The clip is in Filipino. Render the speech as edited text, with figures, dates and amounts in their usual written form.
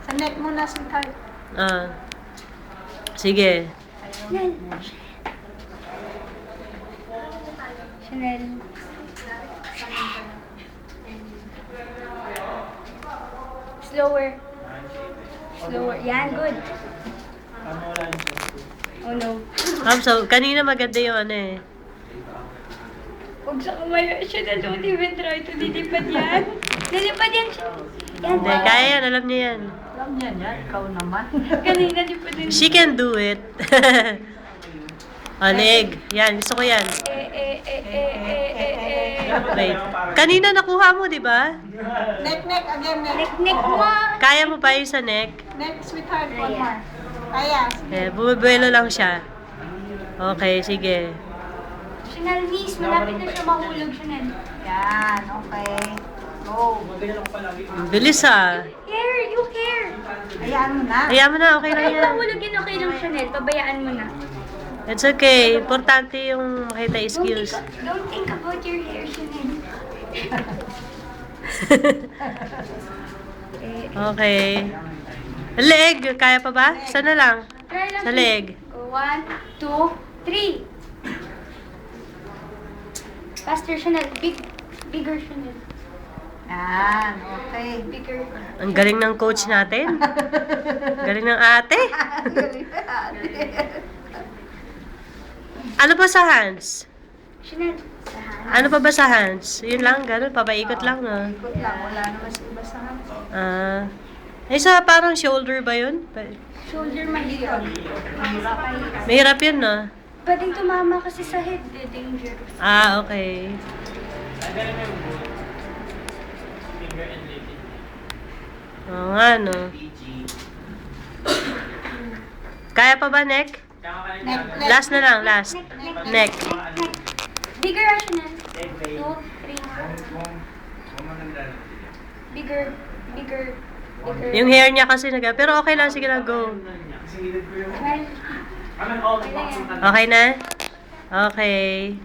Sa neck muna, sweetheart. Ah. Sige. Chanel. Chanel. Slower. Slower. Yan, good. Oh no. So, kanina maganda yung ano eh. Huwag sa kumaya, Chanel. Don't even try to lilipad yan. Lilipad yan, Chanel. Yan. Hindi, kaya yan. Alam niya yan. Alam niya yan, ikaw naman. Kanina, lipad din. She can do it. Leg. Yan, gusto ko yan. Wait. Kanina nakuha mo, di ba? Neck, neck, again, neck. Neck mo. Kaya mo pa yung sa neck? Neck, sweetheart, one more. Kaya, Eh, bumibuelo lang siya. Okay, sige. Chanel, miss. Malapit na siya mahulog, Chanel. yan, okay. Go. Bilis ah. Hair, yung hair. Hayaan mo na. Hayaan mo na, okay lang Kahit yan. mahulog yun, okay lang, Chanel. Pabayaan mo na. It's okay. Importante yung makita yung skills. Don't think about your hair, Chanel. Okay. Leg, kaya pa ba? Sana lang. Try lang. Sa leg. 1, 2, 3. Faster, Chanel. Bigger, Chanel. Yan, okay. Bigger. Ang galing ng coach natin. Galing ng ate. Ano pa sa hands? Chanel. Sa hand. Ano pa ba sa hands? Yun lang, ganun. Papaikot lang, no? Ikot lang, wala naman sa iba sa hands. Ah. Isa parang shoulder ba yun? Shoulder mahirap. Mahirap yun, no? Pwedeng tumama kasi sa head. Dangerous. Ah, okay. Oo nga, no? Kaya pa ba, neck? Neck, neck. Last na lang, last. Neck. Bigger, Chanel. 2, 3. Bigger. Bigger. Bigger. Yung hair niya kasi pero okay lang, sige na, go. Chanel. Okay na yan. Okay na? Okay.